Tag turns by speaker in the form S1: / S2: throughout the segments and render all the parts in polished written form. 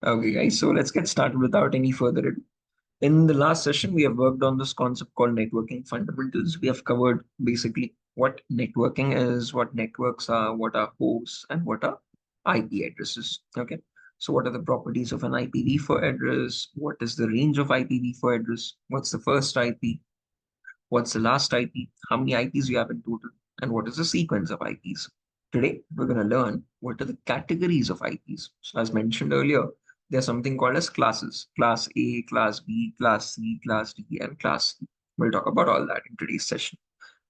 S1: Okay, guys, so let's get started without any further ado. In the last session, we have worked on this concept called networking fundamentals. We have covered basically what networking is, what networks are, what are hosts, and what are IP addresses. Okay, so what are the properties of an IPv4 address? What is the range of IPv4 address? What's the first IP? What's the last IP? How many IPs you have in total? And what is the sequence of IPs? Today, we're going to learn what are the categories of IPs. So as mentioned earlier, there's something called as classes. Class A, Class B, Class C, Class D, and Class E. We'll talk about all that in today's session.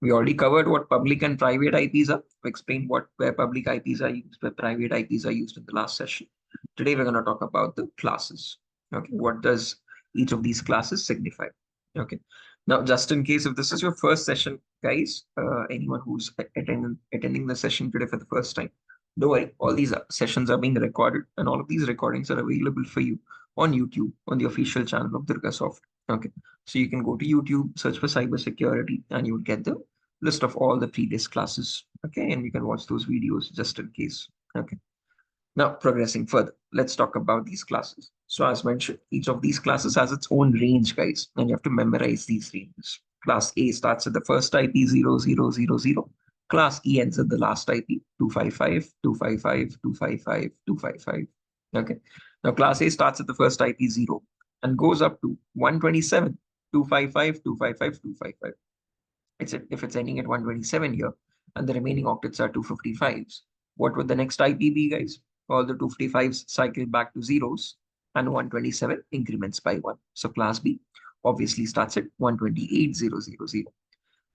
S1: We already covered what public and private IPs are. We explained where public IPs are used, where private IPs are used in the last session. Today, we're going to talk about the classes. Okay, what does each of these classes signify? Okay. Now, just in case if this is your first session, guys, anyone who's attending the session today for the first time, don't worry, all these sessions are being recorded, and all of these recordings are available for you on YouTube on the official channel of DurgaSoft. Okay, so you can go to YouTube, search for cybersecurity, and you will get the list of all the previous classes. Okay, and you can watch those videos just in case. Okay. Now, progressing further, let's talk about these classes. So as mentioned, each of these classes has its own range, guys, and you have to memorize these ranges. Class A starts at the first IP 0000. Class E ends at the last IP 255, 255, 255, 255. Okay. Now, Class A starts at the first IP 0 and goes up to 127, 255, 255, 255. If it's ending at 127 here, and the remaining octets are 255s, what would the next IP be, guys? All the 255s cycle back to zeros, and 127 increments by 1. So class B obviously starts at 128,000.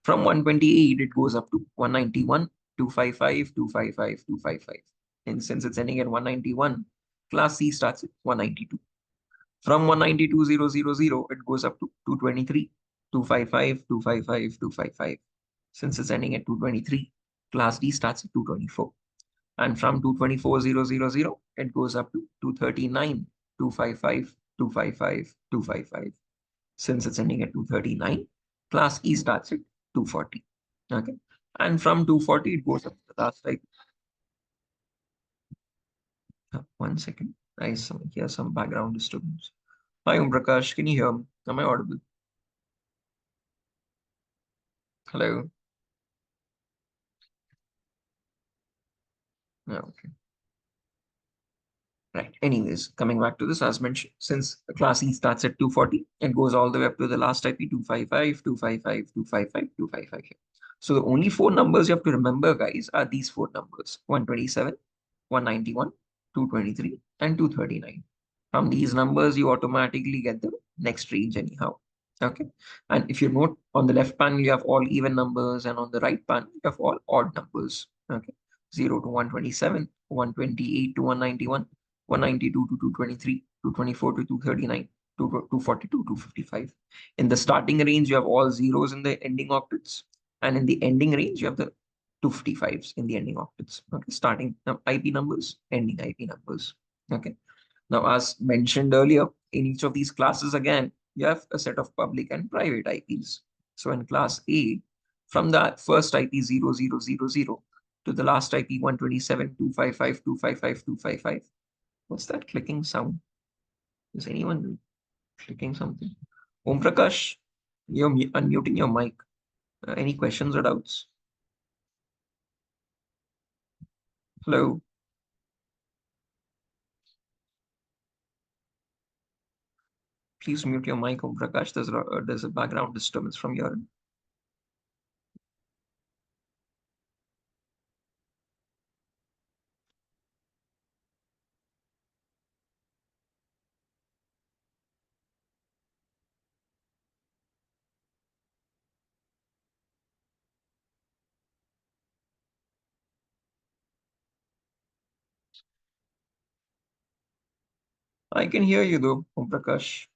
S1: From 128, it goes up to 191, 255, 255, 255. And since it's ending at 191, class C starts at 192. From 192,000, it goes up to 223, 255, 255, 255. Since it's ending at 223, class D starts at 224. And from 224,000, it goes up to 239, 255, 255, 255. Since it's ending at 239, class E starts at 240. Okay. And from 240, it goes up to the last like 1 second. Hear some background disturbance. Hi, Prakash. Can you hear me? Am I audible? Hello. Yeah, okay. Right. Anyways, coming back to this, as mentioned, since the class E starts at 240 and goes all the way up to the last IP 255, 255, 255, 255 here. So the only four numbers you have to remember, guys, are these four numbers: 127, 191, 223, and 239. From these numbers, you automatically get the next range anyhow. Okay. And if you note on the left panel, you have all even numbers, and on the right panel, you have all odd numbers. Okay. 0 to 127, 128 to 191, 192 to 223, 224 to 239, 242 to 255. In the starting range, you have all zeros in the ending octets. And in the ending range, you have the 255s in the ending octets. Okay, starting IP numbers, ending IP numbers. Okay. Now, as mentioned earlier, in each of these classes, again, you have a set of public and private IPs. So in class A, from the first IP 0000 to the last IP 127.255.255.255. What's that clicking sound? Is anyone clicking something? Om Prakash, you're unmuting your mic. Any questions or doubts? Hello. Please mute your mic, Om Prakash. There's a background disturbance from your end. I can hear you though, Om Prakash.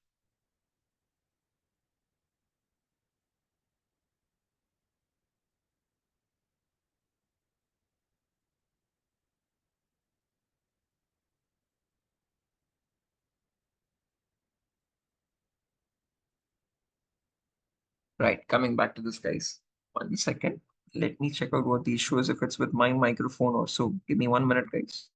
S1: Right, coming back to this, guys. 1 second. Let me check out what the issue is, if it's with my microphone or so. Give me 1 minute, guys.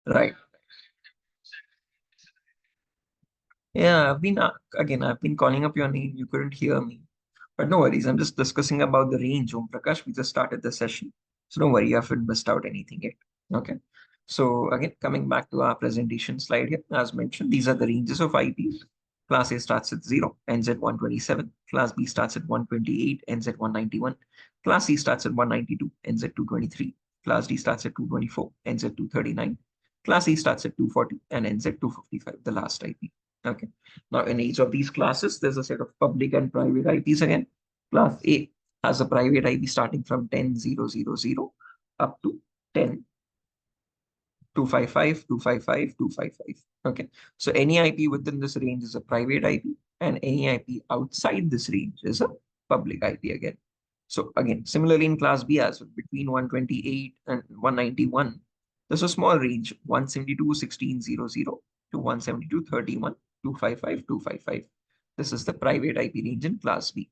S1: Right. Yeah, I've been calling up your name. You couldn't hear me. But no worries. I'm just discussing about the range, Om Prakash. We just started the session. So don't worry, you haven't missed out anything yet. Okay. So again, coming back to our presentation slide here, as mentioned, these are the ranges of IPs. Class A starts at 0, ends at 127. Class B starts at 128, ends at 191. Class C starts at 192, ends at 223. Class D starts at 224, ends at 239. Class E starts at 240 and ends at 255, the last IP. Okay. Now, in each of these classes, there's a set of public and private IPs again. Class A has a private IP starting from 10,000 up to 10 255, 255, 255. Okay. So any IP within this range is a private IP, and any IP outside this range is a public IP again. So again, similarly in class B as well, between 128 and 191, there's a small range, 172.16.00 to 172.31, 255, 255. This is the private IP range in class B.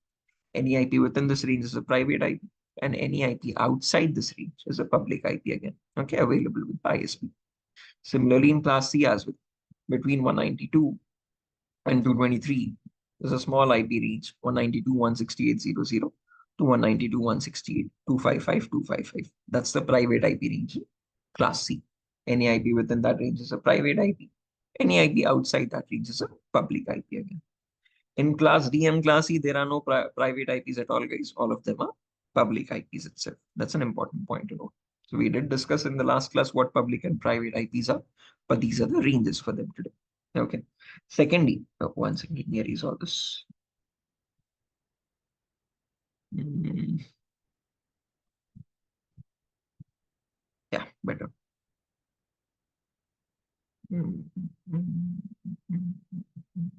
S1: Any IP within this range is a private IP, and any IP outside this range is a public IP again. Okay, available with ISP. Similarly, in Class C as well, between 192 and 223, there's a small IP range, 192.168.00 to 192.168.255.255. That's the private IP range, Class C. Any IP within that range is a private IP. Any IP outside that range is a public IP again. In Class D and Class E, there are no private IPs at all, guys. All of them are public IPs itself. That's an important point to note. So we did discuss in the last class what public and private IPs are, but these are the ranges for them today. Okay. Secondly, one second, let me erase all this. Mm, yeah, better. Mm, mm, mm, mm.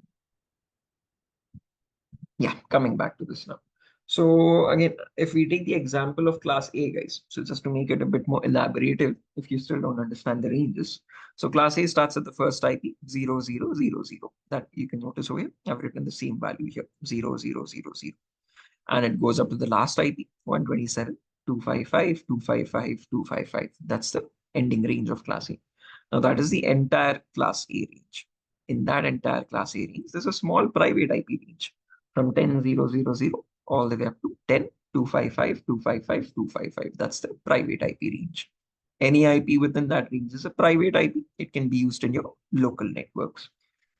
S1: Yeah, coming back to this now. So again, if we take the example of class A, guys, so just to make it a bit more elaborative, if you still don't understand the ranges. So class A starts at the first IP, 0000. That you can notice over here. I've written the same value here, 0000. And it goes up to the last IP, 127, 255, 255, 255. That's the ending range of class A. Now that is the entire class A range. In that entire class A range, there's a small private IP range from 10,000 all the way up to 10, 255, 255, 255. That's the private IP range. Any IP within that range is a private IP. It can be used in your local networks.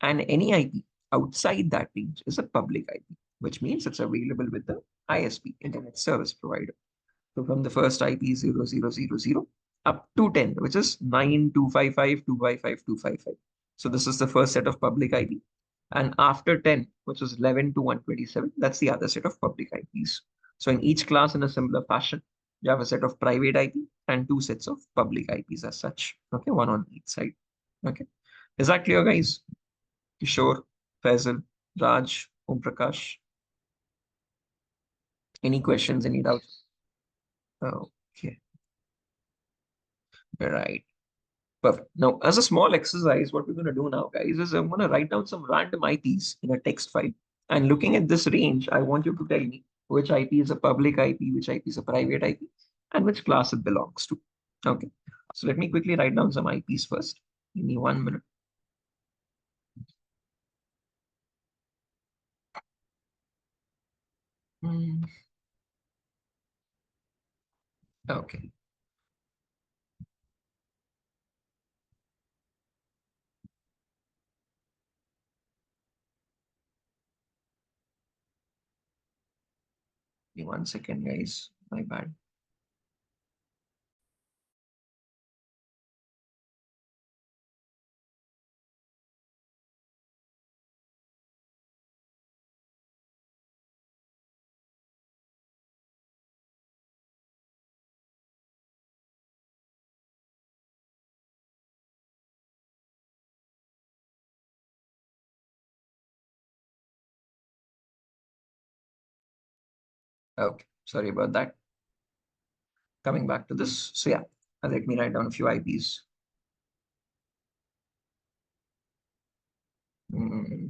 S1: And any IP outside that range is a public IP, which means it's available with the ISP, Internet Service Provider. So from the first IP 0000 up to 10, which is 9255, 255, 255. So this is the first set of public IP. And after 10, which is 11 to 127, that's the other set of public IPs. So in each class, in a similar fashion, you have a set of private IP and two sets of public IPs as such. Okay, one on each side. Okay. Is that clear, guys? Kishore, Faisal, Raj, Om Prakash. Any questions, any doubts? Okay, right. Perfect. Now, as a small exercise, what we're going to do now, guys, is I'm going to write down some random IPs in a text file. And looking at this range, I want you to tell me which IP is a public IP, which IP is a private IP, and which class it belongs to. Okay. So let me quickly write down some IPs first. Give me 1 minute. Hmm, okay. Give me 1 second, guys. My bad. Okay. Sorry about that. Coming back to this. So yeah, let me write down a few IPs. Hmm,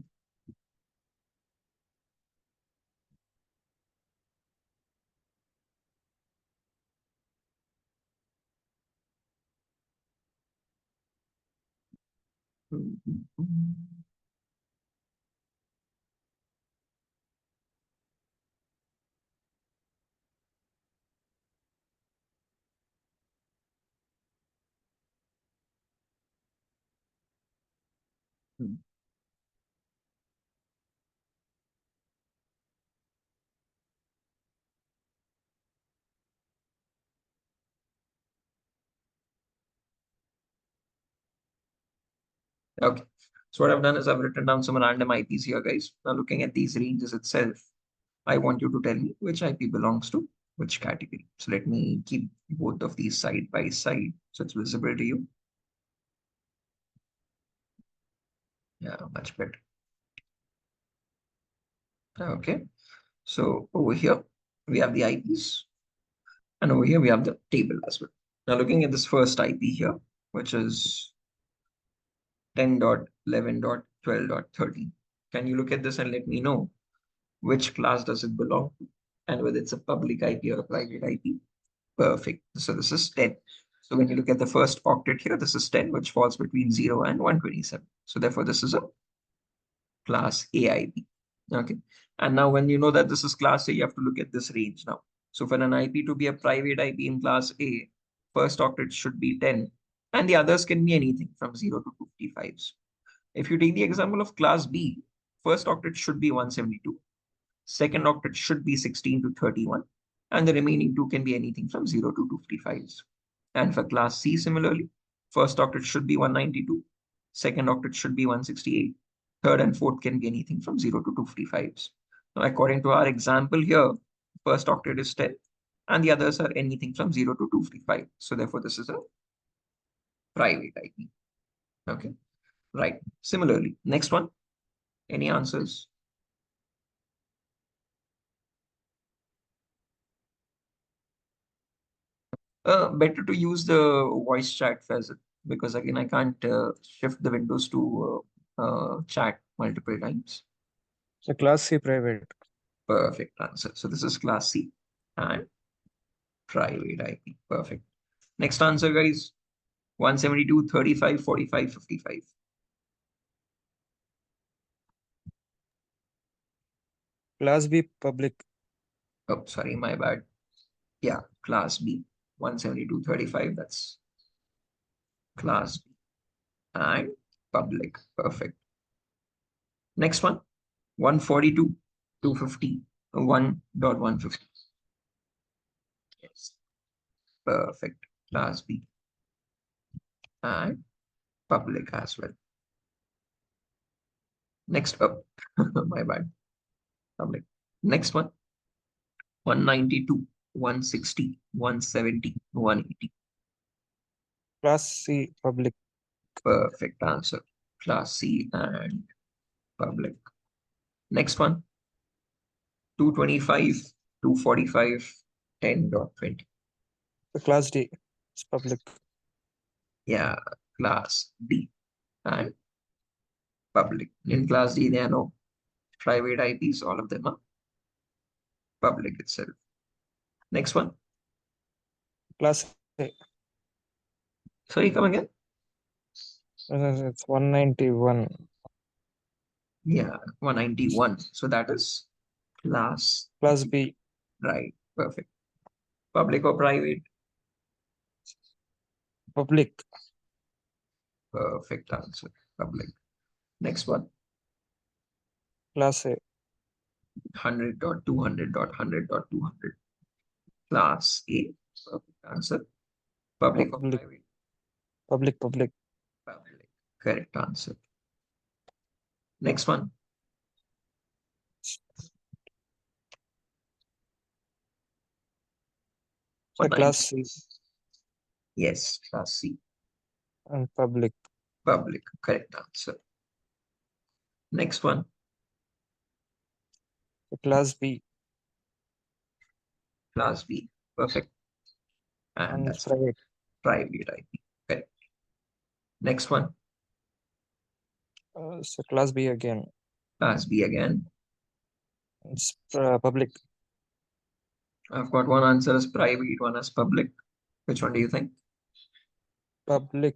S1: Okay. So what I've done is I've written down some random IPs here, guys. Now looking at these ranges itself, I want you to tell me which IP belongs to which category. So let me keep both of these side by side so it's visible to you. Yeah, much better. Okay. So over here, we have the IPs. And over here, we have the table as well. Now looking at this first IP here, which is 10.11.12.13. Can you look at this and let me know which class does it belong to and whether it's a public IP or a private IP? Perfect. So this is 10. So when you look at the first octet here, this is 10, which falls between 0 and 127. So therefore, this is a class AIP. Okay. And now when you know that this is class A, you have to look at this range now. So for an IP to be a private IP in class A, first octet should be 10, and the others can be anything from 0 to 55. If you take the example of class B, first octet should be 172, second octet should be 16 to 31, and the remaining two can be anything from 0 to 255. And for class C, similarly, first octet should be 192, second octet should be 168, third and fourth can be anything from 0 to 255. Now, according to our example here, first octet is 10, and the others are anything from 0 to 255. So therefore, this is a private IP. Okay, right. Similarly, next one, any answers? Better to use the voice chat facet because again, I can't shift the windows to chat multiple times.
S2: So class C private.
S1: Perfect answer. So this is class C and private IP. Perfect. Next answer, guys. 172, 35, 45, 55.
S2: Class B public.
S1: Oh, sorry, my bad. Yeah, class B. 172, 35. That's class B and public. Perfect. Next one. 142, 250, 1.150. Yes. Perfect. Class B and public as well. Next up, my bad. Public. Next one, 192, 160, 170, 180.
S2: Class C public.
S1: Perfect answer. Class C and public. Next one, 225, 245, 10.20.
S2: So class D. It's public.
S1: Yeah, class D and public. In class D, there are no private IPs, all of them are public itself. Next one.
S2: Class A.
S1: Sorry, come again.
S2: It's 191.
S1: Yeah, 191. So that is class
S2: Class
S1: B.
S2: B.
S1: Right. Perfect. Public or private?
S2: Public.
S1: Perfect answer. Public. Next one.
S2: Class A.
S1: 100.200.100.200. Class A. Perfect answer. Public or
S2: Public.
S1: private?
S2: Public. Public.
S1: Public. Correct answer. Next one.
S2: So class C
S1: Yes, class C.
S2: and public.
S1: Public. Correct answer. Next one.
S2: So class B
S1: Class B. Perfect. And
S2: and
S1: that's
S2: private.
S1: private IP. Correct. Next one.
S2: So class B again.
S1: Class B again.
S2: It's public.
S1: I've got one answer as private, one as public. Which one do you think?
S2: Public.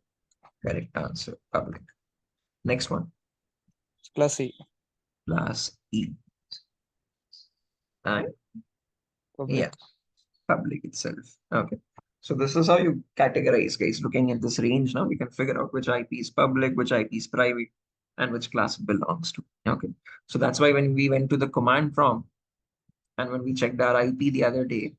S1: Correct answer. Public. Next one,
S2: Class E.
S1: class E. And yeah,
S2: Public.
S1: public itself. Okay. So this is how you categorize, guys. Looking at this range now, we can figure out which IP is public, which IP is private, and which class it belongs to. Okay. So that's why when we went to the command prompt and when we checked our IP the other day,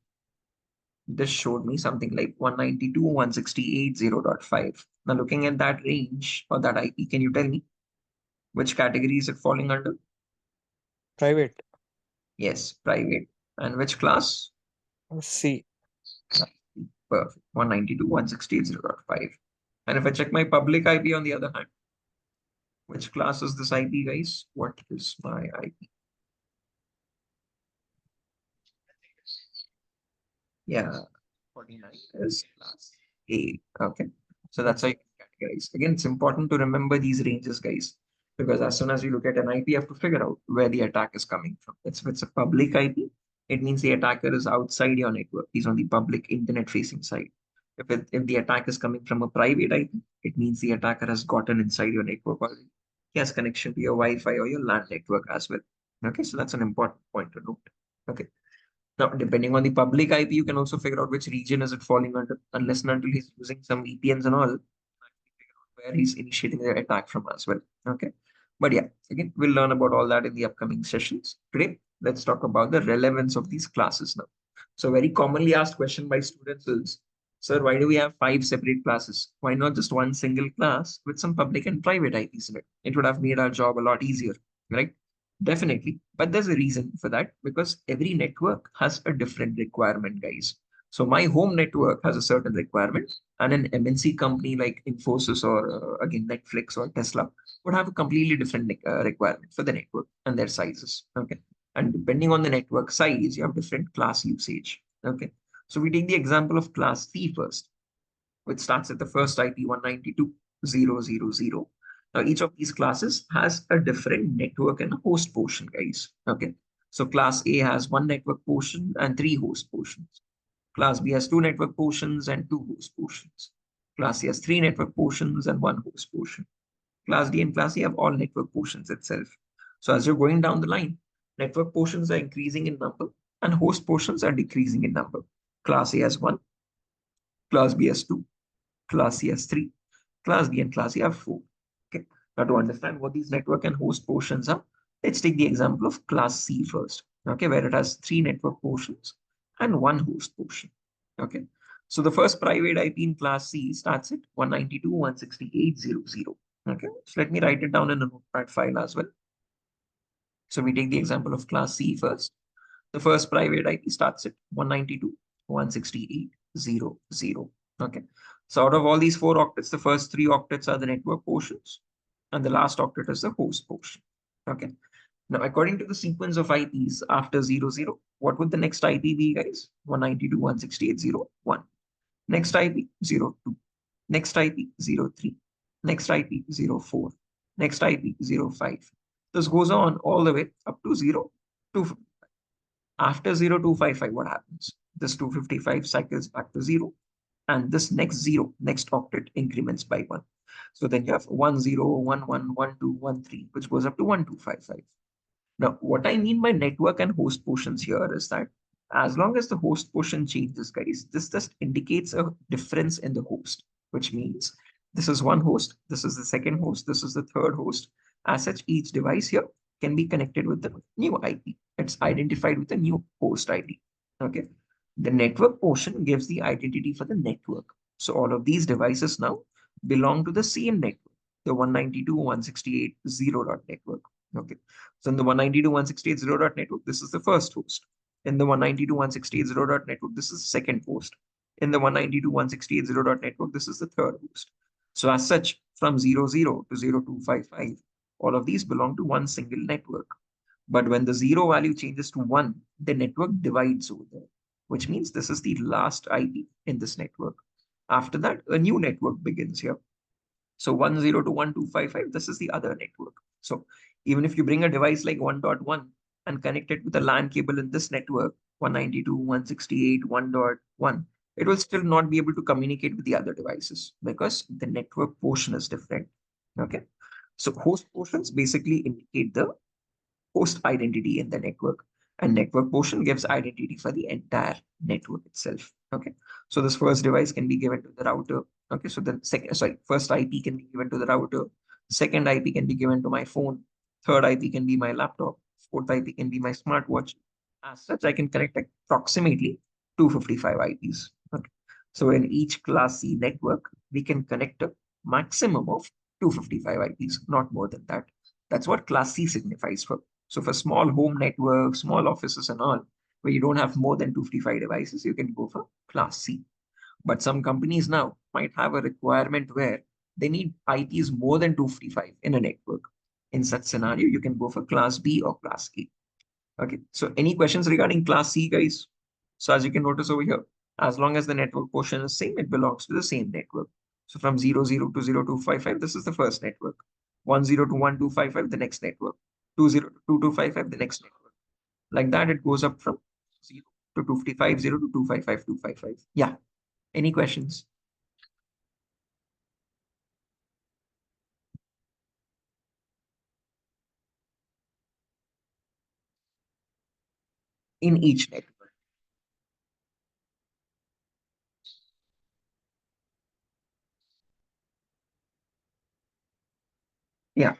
S1: this showed me something like 192.168.0.5. Now looking at that range or that IP, can you tell me which category is it falling under?
S2: Private.
S1: Yes, private. And which class?
S2: C.
S1: Perfect. 192.168.0.5. And if I check my public IP on the other hand, which class is this IP, guys? What is my IP? Yeah, 49 is class A. Okay. So that's how you can categorize. Again, it's important to remember these ranges, guys, because as soon as you look at an IP, you have to figure out where the attack is coming from. If it's a public IP, it means the attacker is outside your network. He's on the public internet facing side. If the attack is coming from a private IP, it means the attacker has gotten inside your network already. He has connection to your Wi-Fi or your LAN network as well. Okay, so that's an important point to note. Okay. Now, depending on the public IP, you can also figure out which region is it falling under, unless and until he's using some VPNs and all, where he's initiating the attack from as well. Okay. But yeah, again, we'll learn about all that in the upcoming sessions. Today, let's talk about the relevance of these classes now. So very commonly asked question by students is, sir, why do we have 5 separate classes? Why not just one single class with some public and private IPs in it? It would have made our job a lot easier, right? Definitely. But there's a reason for that because every network has a different requirement, guys. So my home network has a certain requirement, and an MNC company like Infosys or again Netflix or Tesla would have a completely different requirement for the network and their sizes. Okay. And depending on the network size, you have different class usage. Okay. So we take the example of class C first, which starts at the first IP 192.168.0.0.0. Now, each of these classes has a different network and a host portion, guys. Okay. So class A has one network portion and 3 host portions. Class B has 2 network portions and 2 host portions. Class C has 3 network portions and 1 host portion. Class D and Class E have all network portions itself. So as you're going down the line, network portions are increasing in number and host portions are decreasing in number. Class A has 1, Class B has 2, Class C has 3, Class D and Class E have 4. Okay. Now to understand what these network and host portions are, let's take the example of Class C first. Okay, where it has 3 network portions and 1 host portion. Okay. So the first private IP in Class C starts at 192.168.0.0. Okay. So let me write it down in a notepad file as well. So we take the example of Class C first. The first private IP starts at 192.168.0.0. Okay. So out of all these 4 octets, the first 3 octets are the network portions, and the last octet is the host portion. Okay. Now, according to the sequence of IPs after 00, what would the next IP be, guys? 192.168.0.1. Next IP 02. Next IP 03. Next IP 04. Next IP 05. This goes on all the way up to 02. After 0255, what happens? This 255 cycles back to 0, and this next 0, next octet increments by 1. So then you have 10, 11, 12, 13, which goes up to 1255. Now, what I mean by network and host portions here is that as long as the host portion changes, guys, this just indicates a difference in the host, which means this is one host, this is the second host, this is the third host. As such, each device here can be connected with the new IP. It's identified with a new host ID. Okay. The network portion gives the identity for the network. So all of these devices now belong to the same network, the 192.168.0. network. Okay. So in the 192.168.0. network, this is the first host. In the 192.168.0. network, this is the second host. In the 192.168.0. network, this is the third host. So as such, from 00 to 0255, all of these belong to one single network. But when the 0 value changes to 1, the network divides over there, which means this is the last IP in this network. After that, a new network begins here. So 10 to 1255, this is the other network. So even if you bring a device like 1.1 and connect it with a LAN cable in this network, 192.168.1.1, it will still not be able to communicate with the other devices because the network portion is different. Okay. So host portions basically indicate the host identity in the network, and network portion gives identity for the entire network itself. Okay, so this first device can be given to the router. Okay, so the second, sorry, first IP can be given to the router, second IP can be given to my phone, third IP can be my laptop, fourth IP can be my smartwatch. As such, I can connect approximately 255 IPs. Okay, so in each class C network, we can connect a maximum of 255 IPs, not more than that. That's what class C signifies for. So for small home networks, small offices and all, where you don't have more than 255 devices, you can go for class C. But some companies now might have a requirement where they need IPs more than 255 in a network. In such scenario, you can go for class B or class A. Okay, so any questions regarding class C, guys? So as you can notice over here, as long as the network portion is same, it belongs to the same network. So from 00 to 0255, this is the first network. 10 to 1255, the next network. 20 to 2255, the next network. Like that, it goes up from 0 to 255, 0 to 255, 255. Yeah. Any questions in each network? Yeah.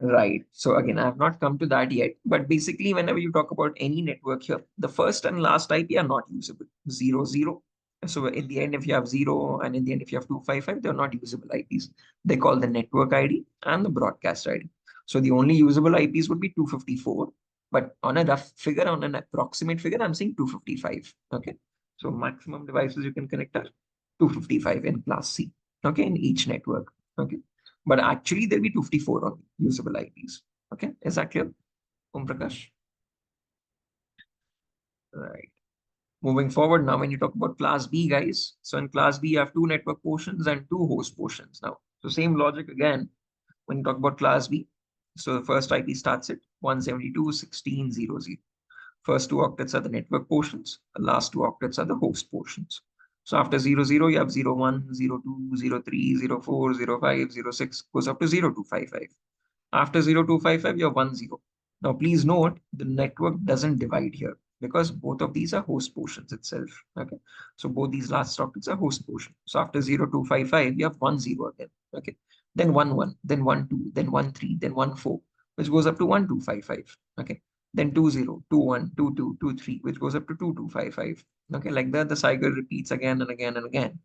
S1: Right. So again, I have not come to that yet, but basically, whenever you talk about any network here, the first and last IP are not usable. 00. So in the end, if you have 0 and in the end, if you have 255, they're not usable IPs. They call the network ID and the broadcast ID. So the only usable IPs would be 254. But on a rough figure, on an approximate figure, I'm saying 255. Okay. So maximum devices you can connect are 255 in class C. Okay. In each network. Okay. But actually, there'll be 254 on usable IPs. Okay, is that clear, Om Prakash? Right. Moving forward now, when you talk about class B, guys, so in class B, you have two network portions and two host portions now. So same logic again, when you talk about class B. So the first IP starts at 172.16.00. First two octets are the network portions, the last two octets are the host portions. So after 00, you have 01, 02, 03, 04, 05, 06, goes up to 0255. After 0255, you have 10. Now, please note the network doesn't divide here because both of these are host portions itself. Okay. So both these last sockets are host portion. So after 0255, you have 10 again. Okay. Then 11, then 12, then 13, then 14, which goes up to 1255. Okay. Then 20, 21, 22, 23, which goes up to 2255. Okay. Like that, the cycle repeats again and again and again.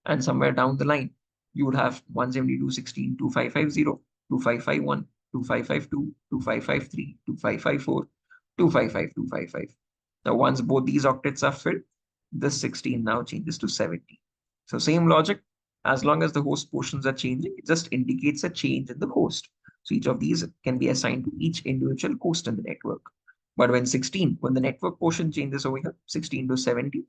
S1: And somewhere down the line, you would have 172.16, 2550, 2551, 2552, 2553, 2554, 255, 255. Now, once both these octets are filled, this 16 now changes to 70. So same logic, as long as the host portions are changing, it just indicates a change in the host. So each of these can be assigned to each individual host in the network. But when the network portion changes over here, 16 to 70,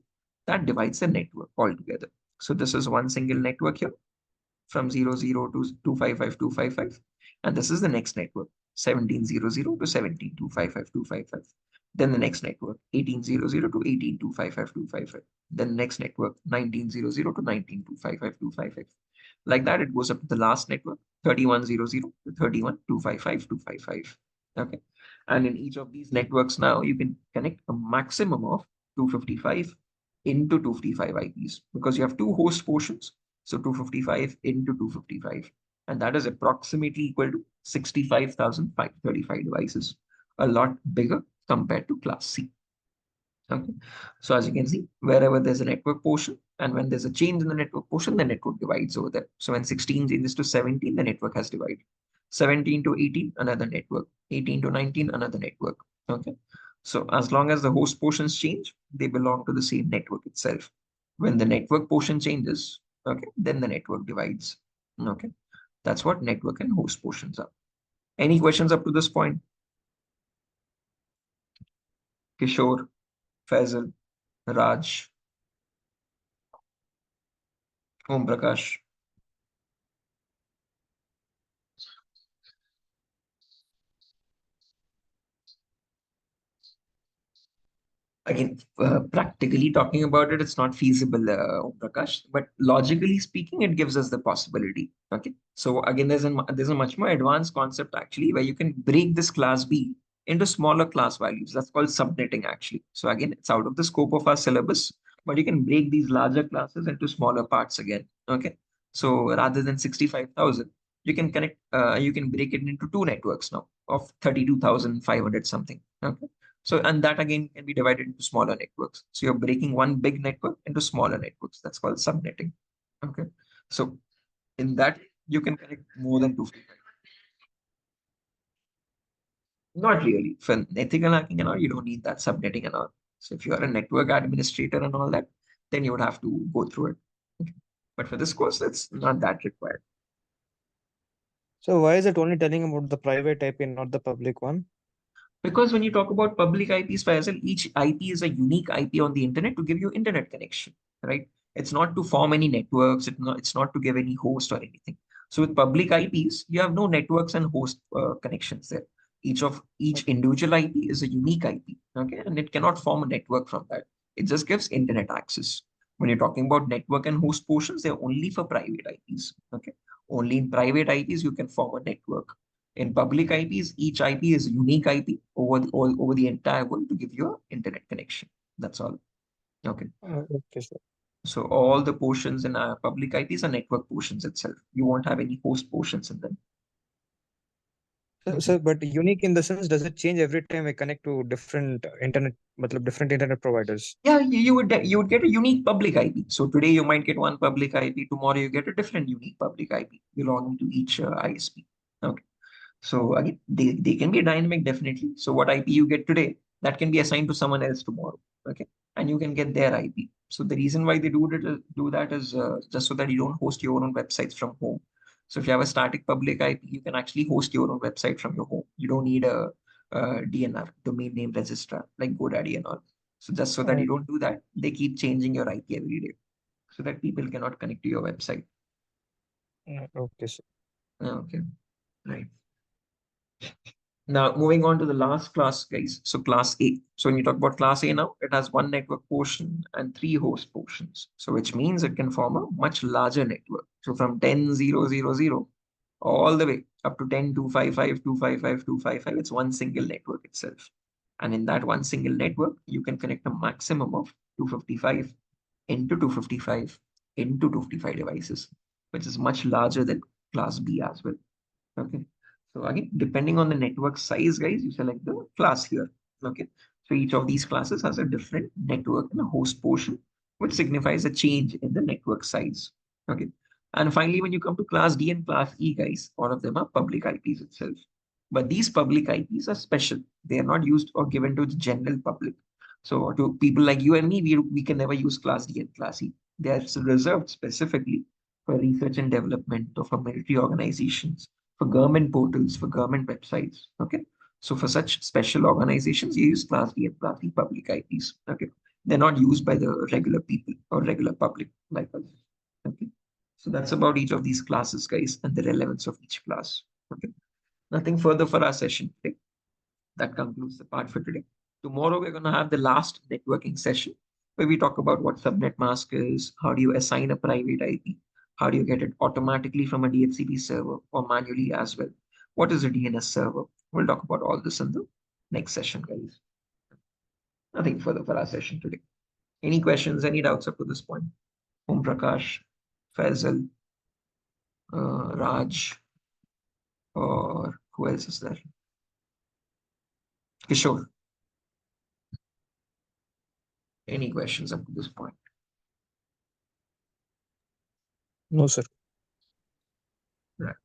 S1: that divides the network altogether. So this is one single network here from 00 to 255255. And this is the next network, 1700 to 1725555. Then the next network, 1800 to 1825555. Then the next network, 1900 to 1925555. Like that, it goes up to the last network, 3100 to 3125555. Okay. And in each of these networks now, you can connect a maximum of 255 into 255 IPs because you have two host portions. So 255 into 255. And that is approximately equal to 65,535 devices. A lot bigger compared to class C. Okay. So as you can see, wherever there's a network portion and when there's a change in the network portion, the network divides over there. So when 16 changes to 17, the network has divided. 17 to 18, another network. 18 to 19, another network. Okay. So as long as the host portions change, they belong to the same network itself. When the network portion changes, okay, then the network divides. Okay. That's what network and host portions are. Any questions up to this point? Kishore, Faisal, Raj, Om Prakash. Again, practically talking about it, it's not feasible, Om Prakash, but logically speaking, it gives us the possibility. Okay. So again, there's a much more advanced concept actually where you can break this class B into smaller class values. That's called subnetting actually. So again, it's out of the scope of our syllabus, but you can break these larger classes into smaller parts again. Okay. So rather than 65,000, you can break it into two networks now of 32,500 something. Okay. So, and that again can be divided into smaller networks. So you're breaking one big network into smaller networks. That's called subnetting. Okay. So in that, you can connect more than 255. Not really. For ethical hacking and all, you don't need that subnetting and all. So if you are a network administrator and all that, then you would have to go through it. Okay. But for this course, that's not that required.
S2: So why is it only telling about the private IP and not the public one?
S1: Because when you talk about public IPs, Faisal, each IP is a unique IP on the internet to give you internet connection, right? It's not to form any networks. It's not to give any host or anything. So with public IPs, you have no networks and host connections there. Each individual IP is a unique IP, okay, and it cannot form a network from that. It just gives internet access. When you're talking about network and host portions, they're only for private IPs, okay. Only in private IPs you can form a network. In public IPs, each IP is a unique IP over the entire world to give you an internet connection. That's all. Okay.
S2: Okay, sir.
S1: So all the portions in public IPs are network portions itself. You won't have any host portions in them. Okay.
S2: But unique in the sense, does it change every time I connect to different internet, matlab different internet providers?
S1: Yeah, you would get a unique public IP. So today you might get one public IP. Tomorrow you get a different unique public IP belonging to each ISP. Okay. So again, they can be dynamic definitely. So what IP you get today, that can be assigned to someone else tomorrow. Okay. And you can get their IP. So the reason why they do that is just so that you don't host your own websites from home. So if you have a static public IP, you can actually host your own website from your home. You don't need a DNR, domain name registrar, like GoDaddy and all. So just so that you don't do that, they keep changing your IP every day so that people cannot connect to your website.
S2: Okay, sir.
S1: Okay. Right. Now, moving on to the last class, guys. So class A. So when you talk about class A now, it has one network portion and three host portions. So which means it can form a much larger network. So from 10,000 all the way up to 10,255,255, it's one single network itself. And in that one single network, you can connect a maximum of 255 into 255 into 255 devices, which is much larger than class B as well. Okay. So again, depending on the network size, guys, you select the class here. Okay. So each of these classes has a different network and a host portion, which signifies a change in the network size. Okay. And finally, when you come to class D and class E, guys, all of them are public IPs itself. But these public IPs are special. They are not used or given to the general public. So to people like you and me, we can never use class D and class E. They are reserved specifically for research and development or for military organizations, for government portals, for government websites. Okay. So for such special organizations, you use Class D and Class E public IPs. Okay. They're not used by the regular people or regular public like us. Okay. So that's about each of these classes, guys, and the relevance of each class. Okay. Nothing further for our session today. That concludes the part for today. Tomorrow, we're going to have the last networking session where we talk about what subnet mask is, how do you assign a private IP, how do you get it automatically from a DHCP server or manually as well. What is a DNS server? We'll talk about all this in the next session, guys. Nothing further for our session today. Any questions, any doubts up to this point? Om Prakash, Faisal, Raj, or who else is there? Kishore. Any questions up to this point?
S2: No, sir.
S1: Right.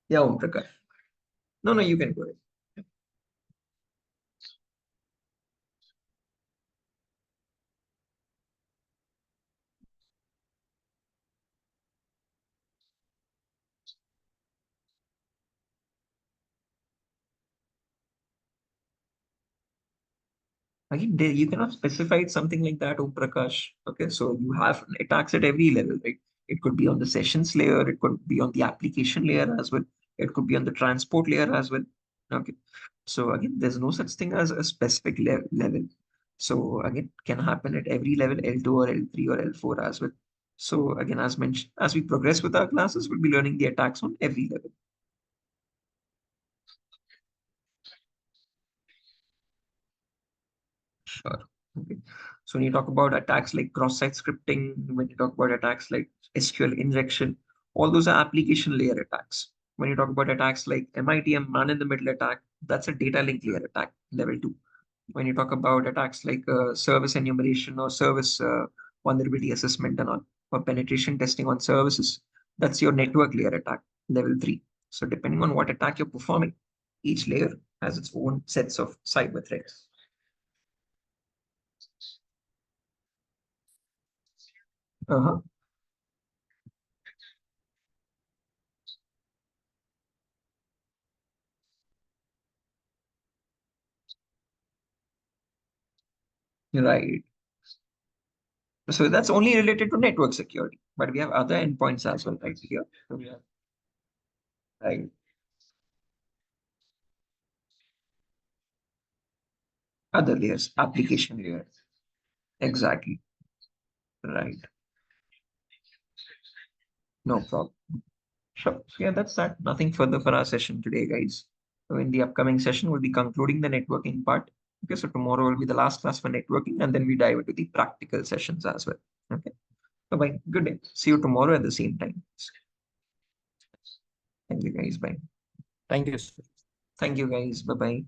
S1: Yeah, Om Prakash. No, you can go ahead. Again, you cannot specify something like that, Om Prakash. Okay, so you have attacks at every level, right? It could be on the sessions layer, it could be on the application layer as well, it could be on the transport layer as well. Okay, so again, there's no such thing as a specific level. So again, can happen at every level, L2 or L3 or L4 as well. So again, as mentioned, as we progress with our classes, we'll be learning the attacks on every level. Sure. Okay. So when you talk about attacks like cross-site scripting, when you talk about attacks like SQL injection, all those are application layer attacks. When you talk about attacks like MITM man-in-the-middle attack, that's a data link layer attack, level 2. When you talk about attacks like service enumeration or service vulnerability assessment and all, or penetration testing on services, that's your network layer attack, level 3. So depending on what attack you're performing, each layer has its own sets of cyber threats. Uh-huh. Right. So that's only related to network security, but we have other endpoints as well right here. So we have, right, other layers, application layers. Exactly. Right. No problem. Sure. So yeah, that's that. Nothing further for our session today, guys. So in the upcoming session, we'll be concluding the networking part. Okay, so tomorrow will be the last class for networking, and then we dive into the practical sessions as well. Okay. Bye-bye. Good day. See you tomorrow at the same time. Thank you, guys. Bye.
S2: Thank you, sir.
S1: Thank you, guys. Bye-bye.